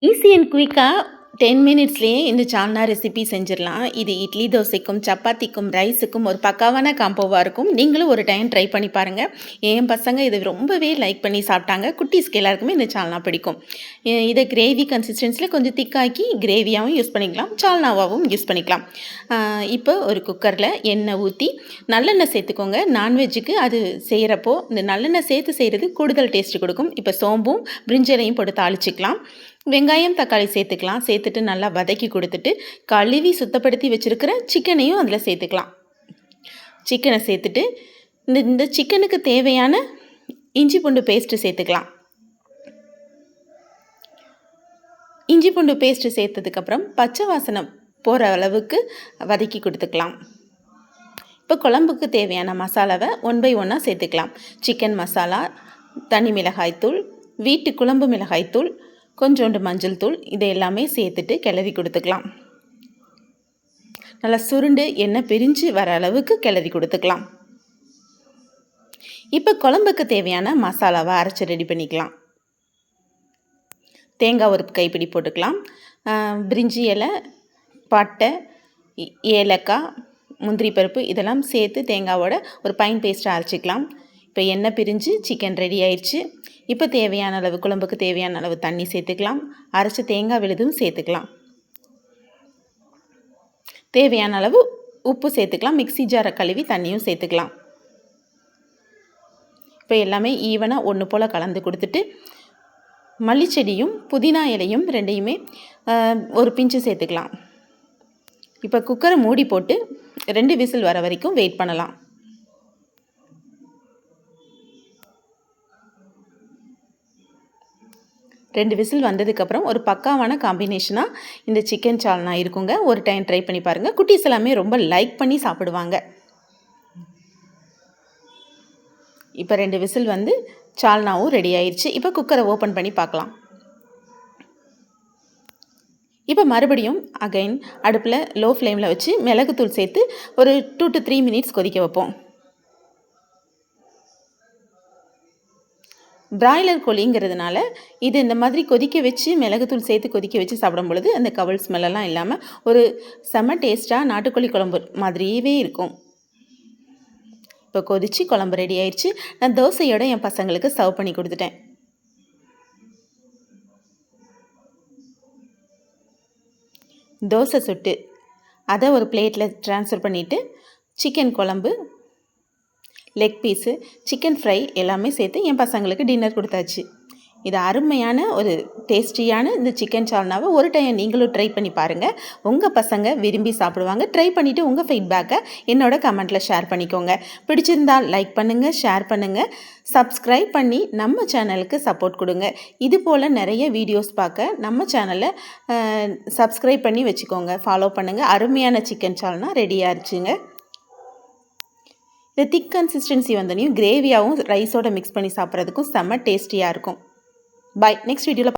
Easy and குயிக்காக 10 மினிட்ஸ்லேயே இந்த சால்னா recipe செஞ்சிடலாம். இது இட்லி தோசைக்கும் சப்பாத்திக்கும் ரைஸுக்கும் ஒரு பக்காவான காம்போவாக இருக்கும். நீங்களும் ஒரு டைம் ட்ரை பண்ணி பாருங்கள். என் பசங்க இதை ரொம்பவே லைக் பண்ணி சாப்பிட்டாங்க. குட்டீஸ்க்கு எல்லாருக்குமே இந்த சால்னா பிடிக்கும். இதை கிரேவி கன்சிஸ்டன்சியில் கொஞ்சம் திக்காக்கி கிரேவியாகவும் யூஸ் பண்ணிக்கலாம், சால்னாவாகவும் யூஸ் பண்ணிக்கலாம். இப்போ ஒரு குக்கரில் எண்ணெய் ஊற்றி நல்லெண்ணெய் சேர்த்துக்கோங்க. நான்வெஜ்ஜுக்கு அது செய்கிறப்போ இந்த நல்லெண்ணெய் சேர்த்து செய்கிறது கூடுதல் டேஸ்ட்டு கொடுக்கும். இப்போ சோம்பும் பிரிஞ்சலையும் போட்டு தாளிச்சிக்கலாம். வெங்காயம் தக்காளி சேர்த்துக்கலாம். சேர்த்துட்டு நல்லா வதக்கி கொடுத்துட்டு கழுவி சுத்தப்படுத்தி வச்சுருக்கிற சிக்கனையும் அதில் சேர்த்துக்கலாம். சிக்கனை சேர்த்துட்டு இந்த சிக்கனுக்கு தேவையான இஞ்சி பூண்டு பேஸ்ட்டு சேர்த்துக்கலாம். இஞ்சி பூண்டு பேஸ்ட்டு சேர்த்ததுக்கப்புறம் பச்சை வாசனை போகிற அளவுக்கு வதக்கி கொடுத்துக்கலாம். இப்போ குழம்புக்கு தேவையான மசாலாவை 1 by 1 சேர்த்துக்கலாம். சிக்கன் மசாலா, தனி மிளகாய்த்தூள், வீட்டு குழம்பு மிளகாய்த்தூள், கொஞ்சோண்டு மஞ்சள் தூள், இதை எல்லாமே சேர்த்துட்டு கிளறி கொடுத்துக்கலாம். நல்லா சுருண்டு எண்ணெய் பிரிஞ்சு வர அளவுக்கு கிளறி கொடுத்துக்கலாம். இப்போ குழம்புக்கு தேவையான மசாலாவை அரைச்சி ரெடி பண்ணிக்கலாம். தேங்காய் ஒரு கைப்பிடி போட்டுக்கலாம். பிரிஞ்சி இலை, பட்டை, ஏலக்காய், முந்திரி பருப்பு இதெல்லாம் சேர்த்து தேங்காவோட ஒரு பைன் பேஸ்ட்டாக அரைச்சிக்கலாம். இப்போ எண்ணெய் பிரிஞ்சு சிக்கன் ரெடி ஆயிடுச்சு. இப்போ தேவையான அளவு குழம்புக்கு தேவையான அளவு தண்ணி சேர்த்துக்கலாம். அரைச்ச தேங்காய் விழுதும் சேர்த்துக்கலாம். தேவையான அளவு உப்பு சேர்த்துக்கலாம். மிக்ஸி ஜாரை கழுவி தண்ணியும் சேர்த்துக்கலாம். இப்போ எல்லாமே ஈவனாக ஒன்று போல் கலந்து கொடுத்துட்டு மல்லிச்செடியும் புதினா இலையும் ரெண்டையுமே ஒரு பிஞ்சு சேர்த்துக்கலாம். இப்போ குக்கரை மூடி போட்டு 2 விசில் வர வரைக்கும் வெயிட் பண்ணலாம். ரெண்டு விசில் வந்ததுக்கப்புறம் ஒரு பக்காவான காம்பினேஷனாக இந்த சிக்கன் சால்னா இருக்குங்க. ஒரு டைம் ட்ரை பண்ணி பாருங்கள். குட்டீஸ் எல்லாமே ரொம்ப லைக் பண்ணி சாப்பிடுவாங்க. இப்போ 2 விசில் வந்து சால்னாவும் ரெடி ஆயிடுச்சு. இப்போ குக்கரை ஓப்பன் பண்ணி பார்க்கலாம். இப்போ மறுபடியும் அகைன் அடுப்பில் லோ ஃப்ளேமில் வச்சு மிளகுத்தூள் சேர்த்து ஒரு 2 to 3 மினிட்ஸ் கொதிக்க வைப்போம். பிராய்லர் கோழிங்கிறதுனால இது இந்த மாதிரி கொதிக்க வச்சு மிளகுத்தூள் சேர்த்து கொதிக்க வச்சு சாப்பிடும் பொழுது அந்த கவல் ஸ்மெல்லாம் இல்லாமல் ஒரு செம்ம டேஸ்ட்டாக நாட்டுக்கோழி குழம்பு மாதிரியே இருக்கும். இப்போ கொதித்து குழம்பு ரெடி ஆயிடுச்சு. நான் தோசையோடு என் பசங்களுக்கு சர்வ் பண்ணி கொடுத்துட்டேன். தோசை சுட்டு அதை ஒரு பிளேட்டில் ட்ரான்ஸ்ஃபர் பண்ணிவிட்டு சிக்கன் குழம்பு, லெக் பீஸு, சிக்கன் ஃப்ரை எல்லாமே சேர்த்து என் பசங்களுக்கு டின்னர் கொடுத்தாச்சு. இது அருமையான ஒரு டேஸ்டியான இந்த சிக்கன் சால்னாவை ஒரு டைம் நீங்களும் ட்ரை பண்ணி பாருங்கள். உங்கள் பசங்க விரும்பி சாப்பிடுவாங்க. ட்ரை பண்ணிவிட்டு உங்கள் ஃபீட்பேக்கை என்னோட கமெண்ட்டில் ஷேர் பண்ணிக்கோங்க. பிடிச்சிருந்தால் லைக் பண்ணுங்கள், ஷேர் பண்ணுங்கள், சப்ஸ்கிரைப் பண்ணி நம்ம சேனலுக்கு சப்போர்ட் கொடுங்க. இது போல் நிறைய வீடியோஸ் பார்க்க நம்ம சேனலை சப்ஸ்கிரைப் பண்ணி வச்சுக்கோங்க, ஃபாலோ பண்ணுங்கள். அருமையான சிக்கன் சால்னா ரெடி ஆயிடுச்சுங்க. இந்த திக் கன்சிஸ்டன்சி வந்தோடனையும் கிரேவியாகவும் ரைஸோட மிக்ஸ் பண்ணி சாப்பிட்றதுக்கும் செம்ம டேஸ்டியாக இருக்கும். பாய். நெக்ஸ்ட் வீடியோவில்